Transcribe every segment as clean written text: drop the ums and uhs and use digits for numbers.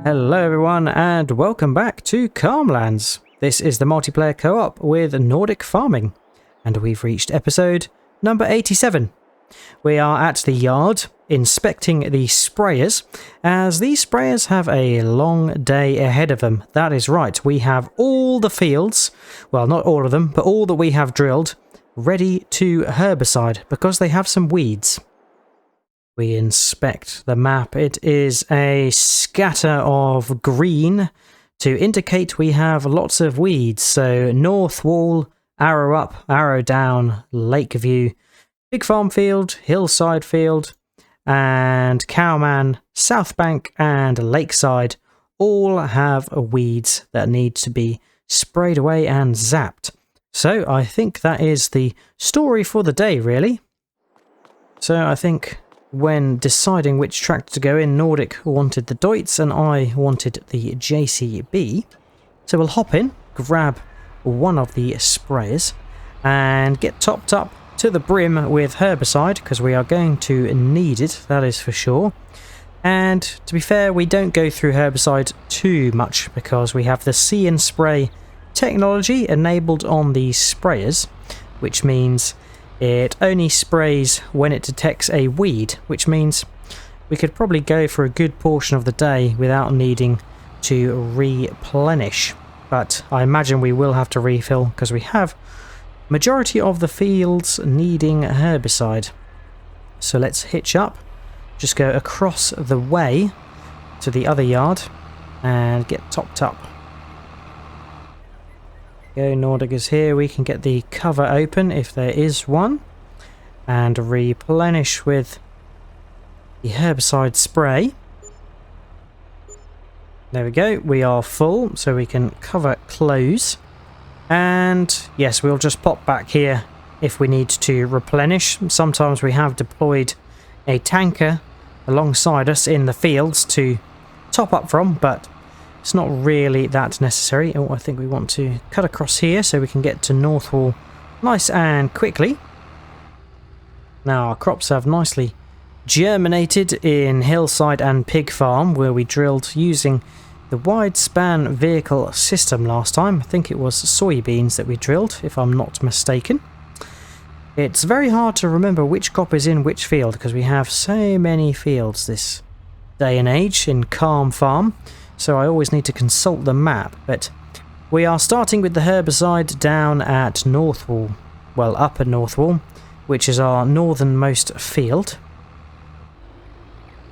Hello everyone and welcome back to Calmlands. This is the multiplayer co-op with Nordic Farming and we've reached episode number 87. We are at the yard inspecting the sprayers as these sprayers have a long day ahead of them. That is right, we have all the fields, well not all of them, but all that we have drilled ready to herbicide because they have some weeds. We inspect the map. It is a scatter of green to indicate we have lots of weeds. So north wall, arrow up, arrow down, lake view, big farm field, hillside field, and cowman, south bank and lakeside all have weeds that need to be sprayed away and zapped. So I think that is the story for the day really. So I think when deciding which tractor to go in, Nordic wanted the Deutz and I wanted the JCB. So we'll hop in, grab one of the sprayers and get topped up to the brim with herbicide because we are going to need it, that is for sure. And to be fair, we don't go through herbicide too much because we have the See and Spray technology enabled on these sprayers, which means it only sprays when it detects a weed, which means we could probably go for a good portion of the day without needing to replenish. But I imagine we will have to refill because we have majority of the fields needing herbicide. So let's hitch up, just go across the way to the other yard and get topped up. Go, Nordic is here. We can get the cover open if there is one and replenish with the herbicide spray. There we go, we are full, so we can cover close. And yes, we'll just pop back here if we need to replenish. Sometimes we have deployed a tanker alongside us in the fields to top up from, but it's not really that necessary. Oh, I think we want to cut across here so we can get to North Wall nice and quickly. Now our crops have nicely germinated in Hillside and Pig Farm where we drilled using the wide span vehicle system last time. I think it was soybeans that we drilled if I'm not mistaken. It's very hard to remember which crop is in which field because we have so many fields this day and age in Calm Farm. So I always need to consult the map, but we are starting with the herbicide down at North Wall, well up at North Wall, which is our northernmost field.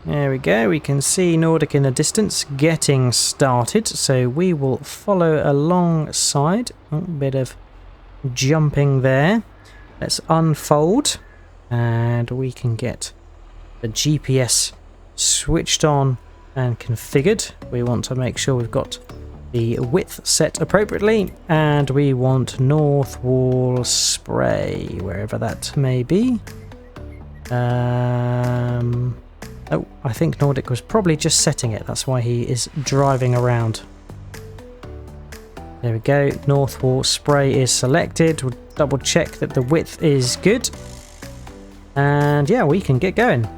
There we go, we can see Nordic in the distance getting started, so we will follow alongside. A bit of jumping there. Let's unfold and we can get the GPS switched on and configured. We want to make sure we've got the width set appropriately and we want North Wall Spray, wherever that may be. Oh, I think Nordic was probably just setting it, that's why he is driving around. There we go, North Wall Spray is selected. We'll double check that the width is good and yeah, we can get going.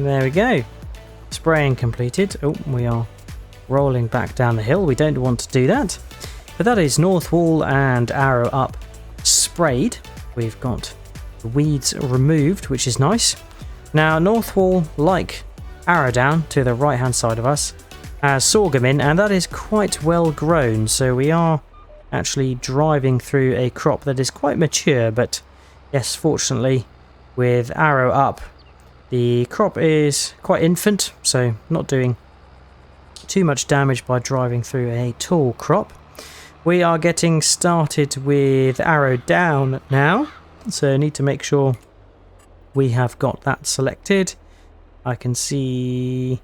There we go. Spraying completed. Oh, we are rolling back down the hill. We don't want to do that. But that is North Wall and Arrow Up sprayed. We've got the weeds removed, which is nice. Now, North Wall, like Arrow Down to the right hand side of us, has sorghum in, and that is quite well grown. So we are actually driving through a crop that is quite mature, but yes, fortunately with Arrow Up, the crop is quite infant, so not doing too much damage by driving through a tall crop. We are getting started with Arrow Down now, so need to make sure we have got that selected. I can see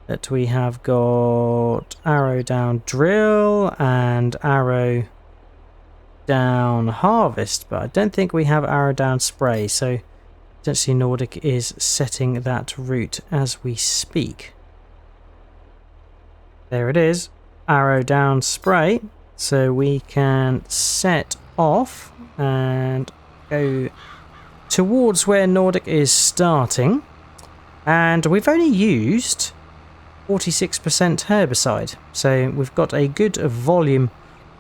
that we have got Arrow Down Drill and Arrow Down Harvest, but I don't think we have Arrow Down Spray, so potentially Nordic is setting that route as we speak. There it is, Arrow Down Spray. So we can set off and go towards where Nordic is starting. And we've only used 46% herbicide. So we've got a good volume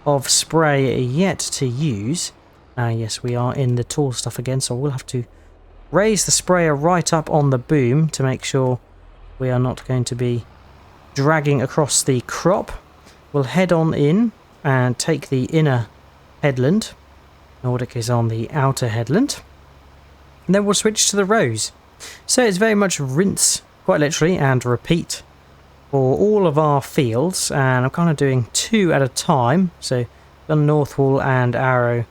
of spray yet to use. Yes, we are in the tall stuff again, so we'll have to raise the sprayer right up on the boom to make sure we are not going to be dragging across the crop. We'll head on in and take the inner headland. Nordic is on the outer headland. And then we'll switch to the rows. So it's very much rinse, quite literally, and repeat for all of our fields. And I'm kind of doing 2 at a time. So done North Wall and Arrow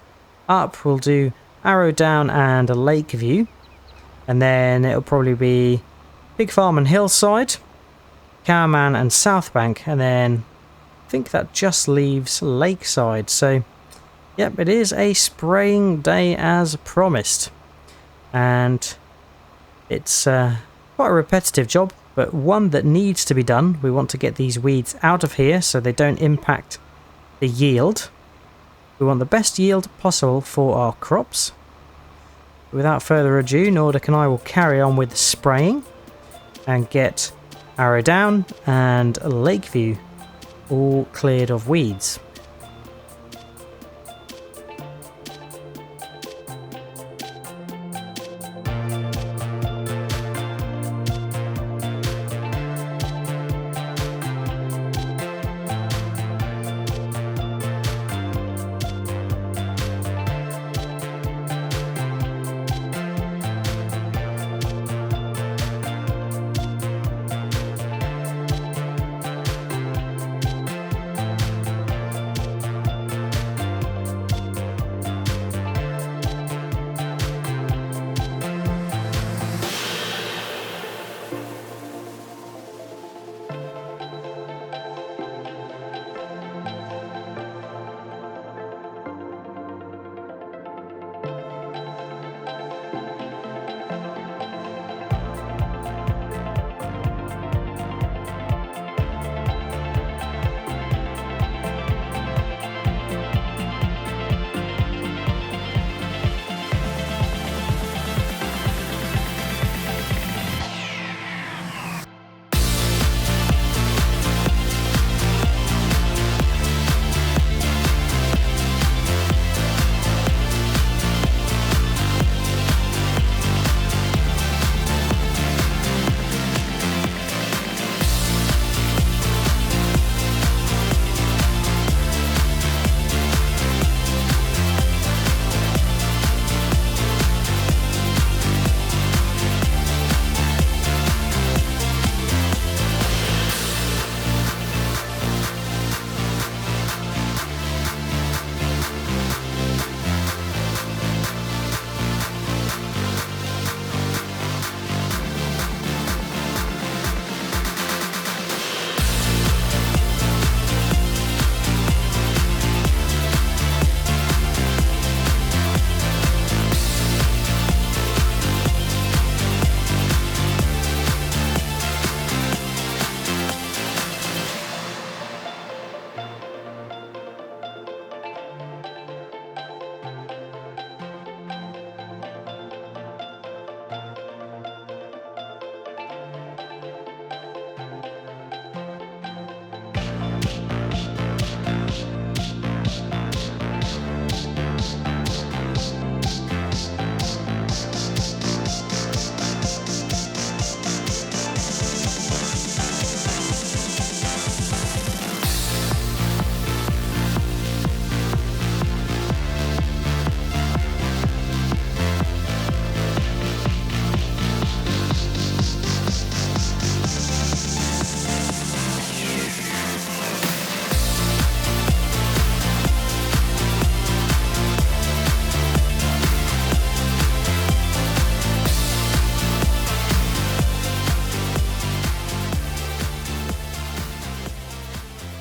Up. We'll do Arrow Down and a Lake View. And then it'll probably be Big Farm and Hillside, Cowman and South Bank, and then I think that just leaves Lakeside. So yep, it is a spraying day as promised, and it's quite a repetitive job, but one that needs to be done. We want to get these weeds out of here so they don't impact the yield. We want the best yield possible for our crops. Without further ado, Nordic and I will carry on with the spraying and get Arrow Down and Lakeview all cleared of weeds.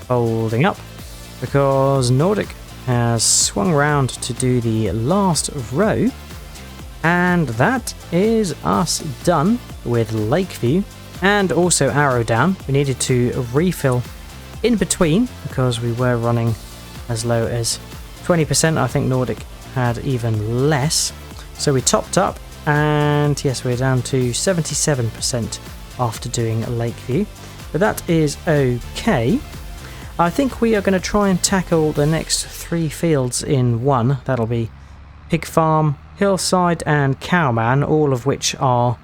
folding up because Nordic has swung round to do the last row, and that is us done with Lakeview and also Arrow Down. We needed to refill in between because we were running as low as 20%. I think Nordic had even less, so we topped up, and yes, we're down to 77% after doing Lakeview, but that is okay. I think we are going to try and tackle the next 3 fields in one. That'll be Pig Farm, Hillside and Cowman, all of which are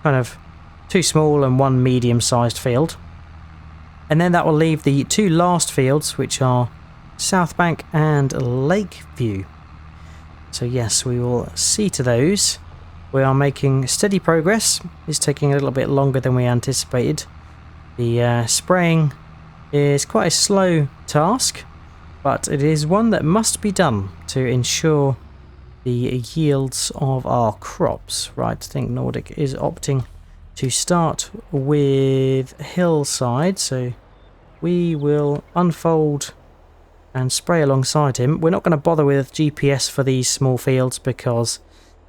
kind of 2 small and 1 medium-sized field. And then that will leave the 2 last fields, which are South Bank and Lakeview. So yes, we will see to those. We are making steady progress. It's taking a little bit longer than we anticipated. The spraying is quite a slow task, but it is one that must be done to ensure the yields of our crops. Right, I think Nordic is opting to start with Hillside, so we will unfold and spray alongside him. We're not going to bother with GPS for these small fields because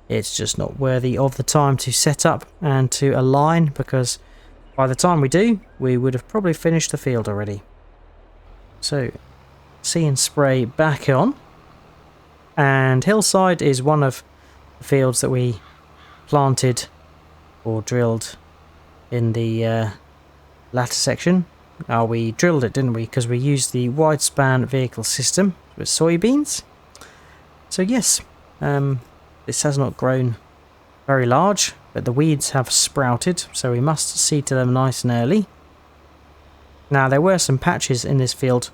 it's just not worthy of the time to set up and to align, because by the time we do, we would have probably finished the field already. So, See and Spray back on. And Hillside is one of the fields that we planted or drilled in the latter section. We drilled it, didn't we? Because we used the wide span vehicle system with soybeans. So yes, this has not grown very large, but the weeds have sprouted, so we must see to them nice and early. Now, there were some patches in this field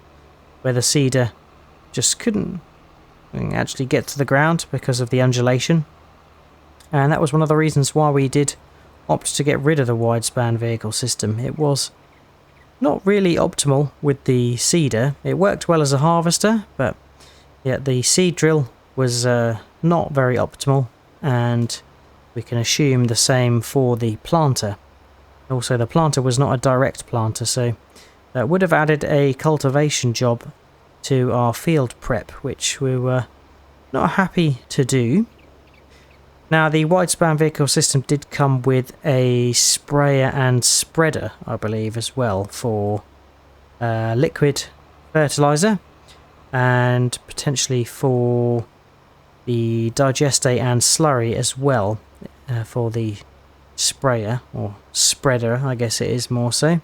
where the seeder just couldn't actually get to the ground because of the undulation, and that was one of the reasons why we did opt to get rid of the wide span vehicle system. It was not really optimal with the seeder. It worked well as a harvester, but yeah, the seed drill was not very optimal, and we can assume the same for the planter. Also, the planter was not a direct planter, so that would have added a cultivation job to our field prep, which we were not happy to do. Now, the wide span vehicle system did come with a sprayer and spreader, I believe, as well, for liquid fertilizer, and potentially for the digestate and slurry as well, for the sprayer, or spreader, I guess it is more so.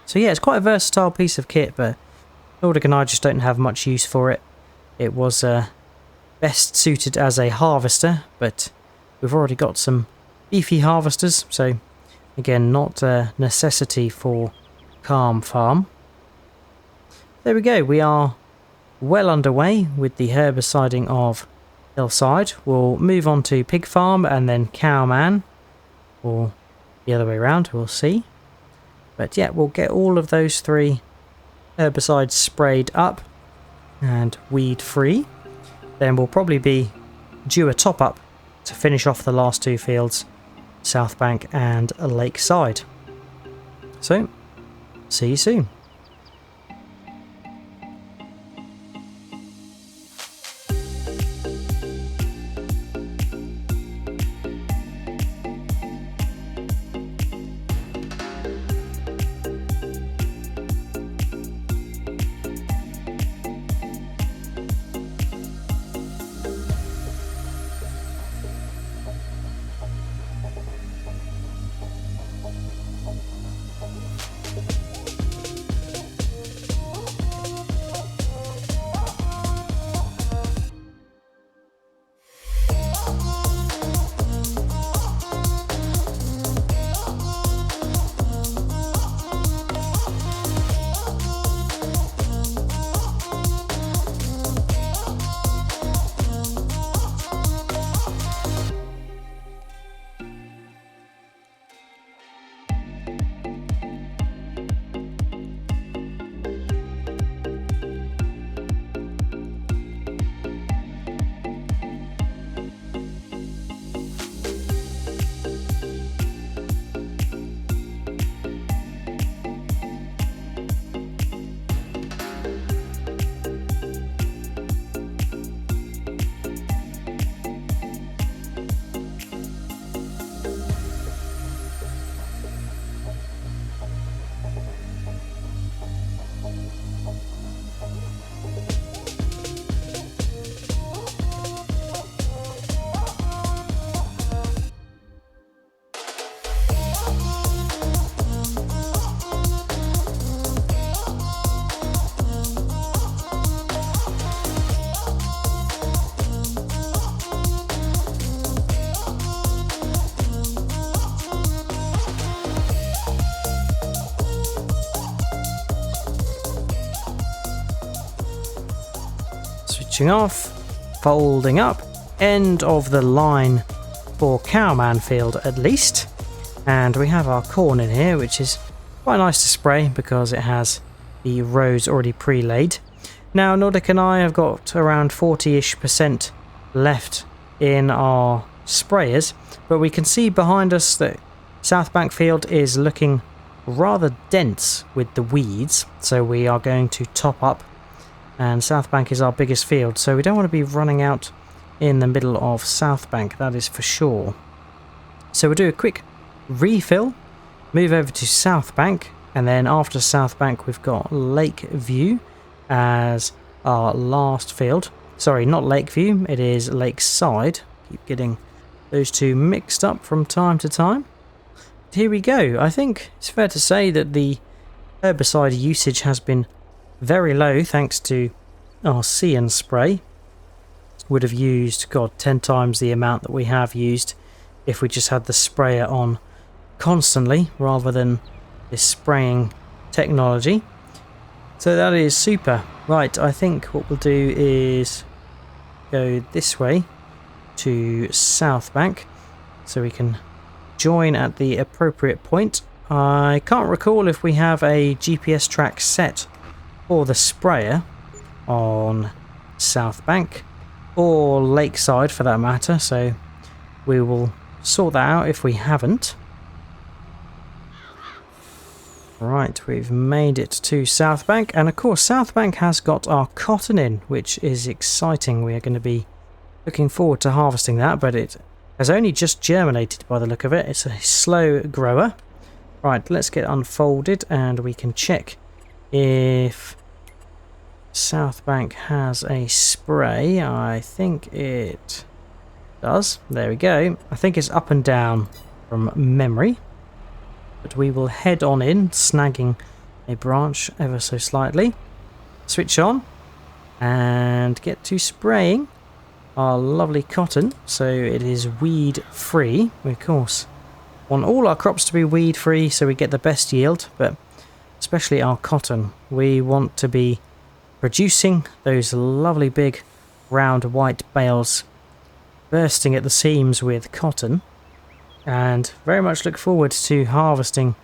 So yeah, it's quite a versatile piece of kit, but Nordic and I just don't have much use for it. It was best suited as a harvester, but we've already got some beefy harvesters, so again, not a necessity for Calm Farm. There we go, we are well underway with the herbiciding of Hillside. We'll move on to Pig Farm and then Cowman, or the other way around, we'll see. But yeah, we'll get all of those 3 herbicides sprayed up and weed free. Then we'll probably be due a top up to finish off the last 2 fields, South Bank and Lakeside. So, see you soon. switching off, folding up, end of the line for Cowman field at least. And we have our corn in here, which is quite nice to spray because it has the rows already pre-laid. Now Nordic and I have got around 40-ish% left in our sprayers, but we can see behind us that South Bank field is looking rather dense with the weeds, so we are going to top up, and South Bank is our biggest field, so we don't want to be running out in the middle of South Bank, that is for sure. So we'll do a quick refill, move over to South Bank, and then after South Bank we've got Lakeview as our last field. Sorry, not Lakeview, it is Lakeside. Keep getting those two mixed up from time to time. But here we go. I think it's fair to say that the herbicide usage has been very low thanks to our see and spray. Would have used, God, 10 times the amount that we have used if we just had the sprayer on constantly rather than this spraying technology. So that is super. Right, I think what we'll do is go this way to South Bank so we can join at the appropriate point. I can't recall if we have a GPS track set for the sprayer on South Bank or Lakeside for that matter, so we will sort that out if we haven't. Right, we've made it to South Bank, and of course South Bank has got our cotton in, which is exciting. We are going to be looking forward to harvesting that, but it has only just germinated by the look of it. It's a slow grower. Right, let's get unfolded and we can check if South Bank has a spray. I think it does. There we go. I think it's up and down from memory. But we will head on in, snagging a branch ever so slightly. Switch on and get to spraying our lovely cotton so it is weed free. We of course want all our crops to be weed free so we get the best yield, but especially our cotton. We want to be producing those lovely big round white bales bursting at the seams with cotton. And very much look forward to harvesting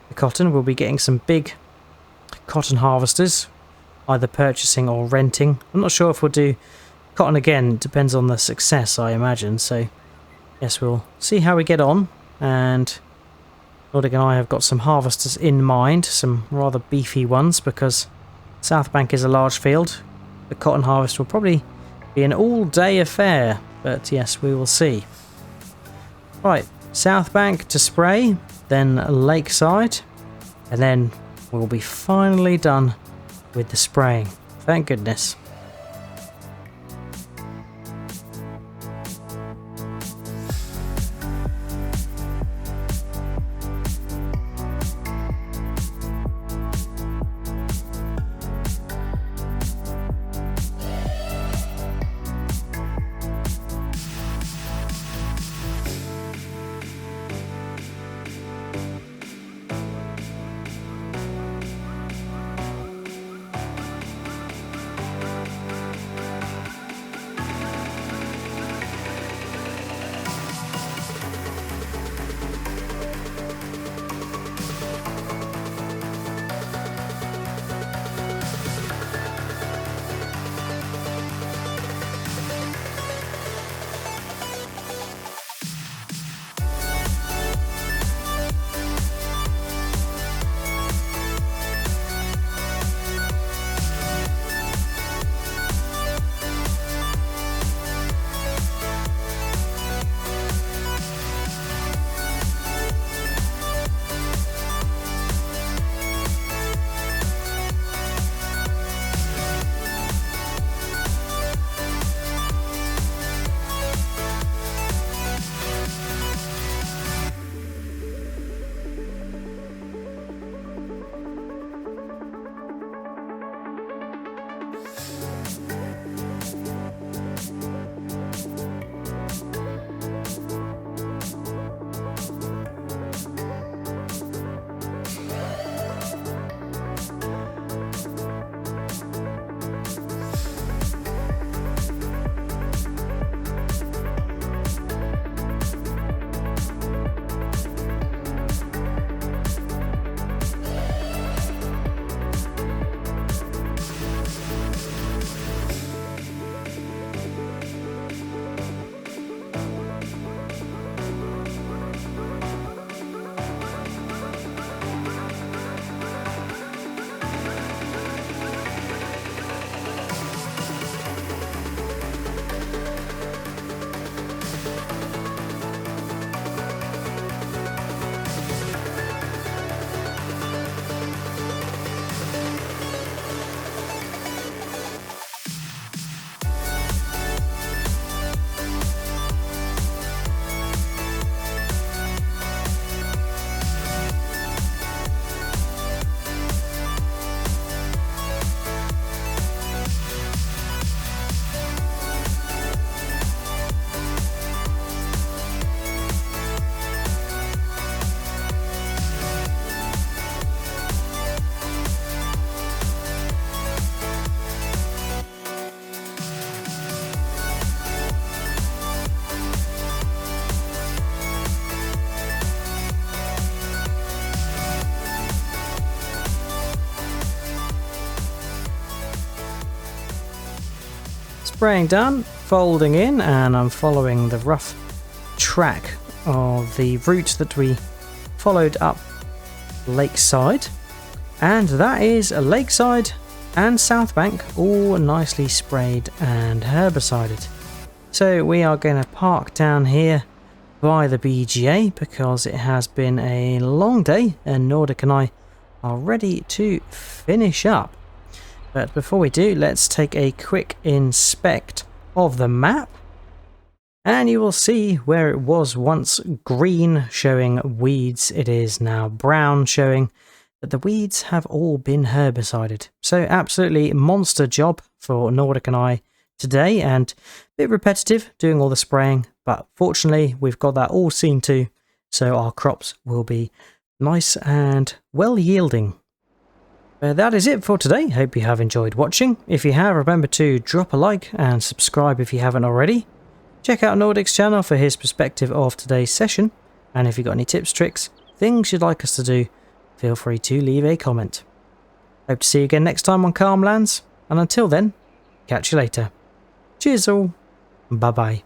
the cotton. We'll be getting some big cotton harvesters, either purchasing or renting. I'm not sure if we'll do cotton again. It depends on the success, I imagine. So yes, we'll see how we get on. And Nordic and I have got some harvesters in mind, some rather beefy ones, because South Bank is a large field. The cotton harvest will probably be an all-day affair, but yes, we will see. Right. South Bank to spray, then Lakeside, and then we'll be finally done with the spraying. Thank goodness. spraying done, folding in, and I'm following the rough track of the route that we followed up Lakeside. And that is Lakeside and South Bank all nicely sprayed and herbicided. So we are going to park down here by the BGA because it has been a long day and Nordic and I are ready to finish up. But before we do, let's take a quick inspect of the map. And you will see where it was once green showing weeds, it is now brown showing that the weeds have all been herbicided. So absolutely monster job for Nordic and I today, and a bit repetitive doing all the spraying, but fortunately we've got that all seen to, so our crops will be nice and well yielding. That is it for today. Hope you have enjoyed watching. If you have, remember to drop a like and subscribe if you haven't already. Check out Nordic's channel for his perspective of today's session, and if you've got any tips, tricks, things you'd like us to do, feel free to leave a comment. Hope to see you again next time on Calm Lands, and until then, catch you later. Cheers all, bye bye.